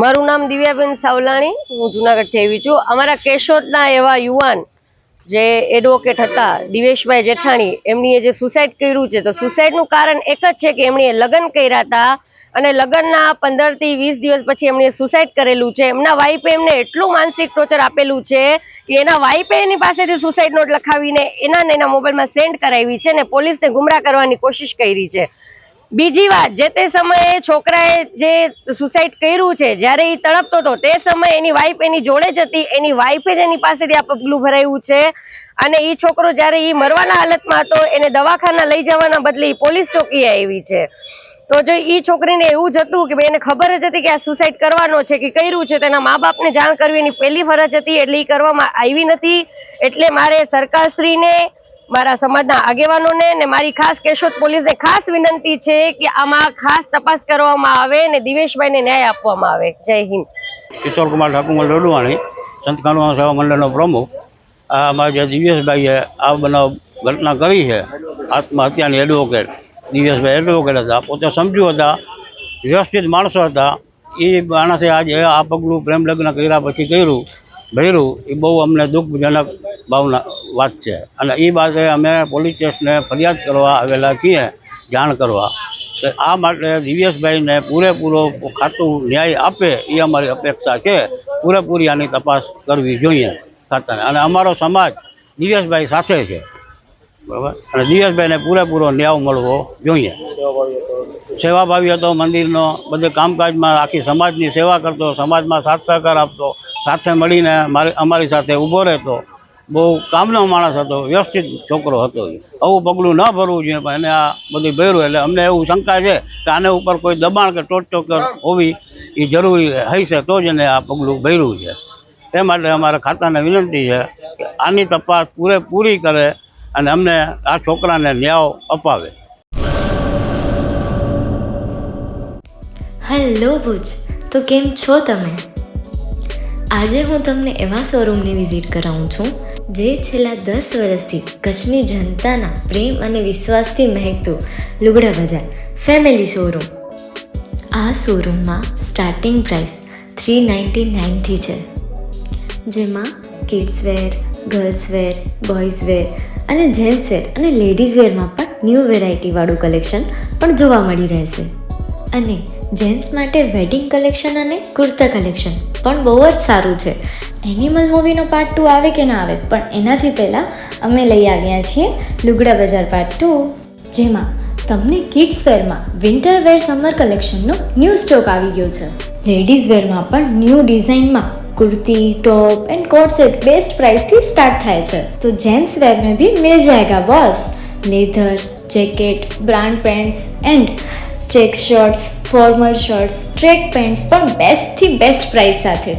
મારું નામ દિવ્યાબેન સાવલાણી, હું જુનાગઢથી આવી છું. અમારા કેશોદના એવા યુવાન જે એડવોકેટ હતા દિવેશભાઈ જેઠાણી, એમણીએ જે સુસાઇડ કર્યું છે, તો સુસાઇડનું કારણ એક જ છે કે એમણે લગ્ન કર્યા હતા અને લગ્નના 15 થી 20 દિવસ પછી એમણે સુસાઇડ કરેલું છે. એમના વાઈફે એમને એટલું માનસિક ટોર્ચર આપેલું છે કે એના વાઈફે એની પાસેથી સુસાઇડ નોટ લખાવીને એના મોબાઈલમાં સેન્ડ કરાવી છે અને પોલીસને ગુમરાહ કરવાની કોશિશ કરી છે. બીજી વાત, જે તે સમયે છોકરાએ જે સુસાઇડ કર્યું છે, જ્યારે એ તડપતો હતો તે સમયે એની વાઈફ એની જોડે જ હતી. એની વાઈફે જ એની પાસેથી આ પગલું ભરાયું છે અને એ છોકરો જ્યારે એ મરવાના હાલતમાં હતો એને દવાખાના લઈ જવાના બદલે પોલીસ ચોકીએ આવી છે. તો જો એ છોકરીને એવું જ હતું કે એને ખબર જ હતી કે આ સુસાઇડ કરવાનો છે કે કર્યું છે, તો એના મા બાપને જાણ કરવી એની પહેલી ફરજ હતી, એટલે એ કરવામાં આવી નથી. એટલે મારે સરકારશ્રીને, મારા સમાજના આગેવાનોને ને મારી ખાસ કેશોદ પોલીસને ખાસ વિનંતી છે કે આમાં ખાસ તપાસ કરવામાં આવે ને દિવેશભાઈને ન્યાય આપવામાં આવે. જય હિન્દ. કિશોર કુમાર ઠાકુર લોડવાણી, સંત કાનૂન સેવા મંડળનો પ્રમુખ. અમારા જે દિવેશભાઈએ આ બનાવ ઘટના કરી છે, આત્મહત્યાની એડવોકેટ દિવેશભાઈ એડવોકેટ હતા, પોતે સમજુ હતા, વ્યવસ્થિત માણસો હતા. એ માણસે આજે આ પગલું પ્રેમ લગ્ન કર્યા પછી ભર્યું એ બહુ અમને દુઃખજનક ભાવના વાત છે અને એ બાબતે અમે પોલીસ સ્ટેશને ફરિયાદ કરવા આવેલા છીએ, જાણ કરવા. આ માટે દિવેશભાઈને પૂરેપૂરો ખાતું ન્યાય આપે એ અમારી અપેક્ષા છે. પૂરેપૂરી આની તપાસ કરવી જોઈએ ખાતાને, અને અમારો સમાજ દિવેશભાઈ સાથે છે, બરાબર, અને દિવેશભાઈને પૂરેપૂરો ન્યાય મળવો જોઈએ. સેવાભાવી હતો, મંદિરનો બધે કામકાજમાં આખી સમાજની સેવા કરતો, સમાજમાં સાથ સહકાર આપતો, સાથે મળીને અમારી સાથે ઊભો રહેતો, બહુ કામનો માણસ હતો, વ્યવસ્થિત છોકરો હતો. આવું પગલું ન ભરવું જોઈએ, પણ એને આ બધું ભર્યું એટલે અમને એવું શંકા છે કે આને ઉપર કોઈ દબાણ કે ટોચર હોવી એ જરૂરી હશે તો જ એને આ પગલું ભર્યું છે. તે માટે અમારા ખાતાને વિનંતી છે કે આની તપાસ પૂરેપૂરી કરે અને અમને આ છોકરાને ન્યાય અપાવે. હેલો ભુજ, તો કેમ છો તમે? આજે હું તમને એવા શોરૂમની વિઝિટ કરાવું છું જે છેલ્લા 10 વર્ષથી કચ્છની જનતાના પ્રેમ અને વિશ્વાસથી મહેકતું લુગડા બજાર ફેમિલી શોરૂમ. આ શોરૂમમાં સ્ટાર્ટિંગ પ્રાઇસ 399થી છે, જેમાં kids wear, girls wear, boys wear અને જેન્ટ્સ વેર અને લેડીઝ વેરમાં પણ ન્યૂ વેરાયટીવાળું કલેક્શન પણ જોવા મળી રહેશે. અને જેન્ટ્સ માટે વેડિંગ કલેક્શન અને કુર્તા કલેક્શન પણ બહુ જ સારું છે. એનિમલ મૂવીનો પાર્ટ 2 આવે કે ના આવે, પણ એનાથી પહેલાં અમે લઈ આવ્યા છીએ લુગડા બજાર પાર્ટ 2, જેમાં તમને કિડ્સ વેરમાં વિન્ટર વેર સમર કલેક્શનનો ન્યૂ સ્ટોક આવી ગયો છે. લેડીઝ વેરમાં પણ ન્યૂ ડિઝાઇનમાં kurti, top and coat set best price थी स्टार्ट थाय छे. तो जेंट्स वेर में भी मिल जाएगा boss. Leather, jacket, brand pants and check shirts, formal shirts, track pants પણ બેસ્ટ થી બેસ્ટ પ્રાઇસ સાથે.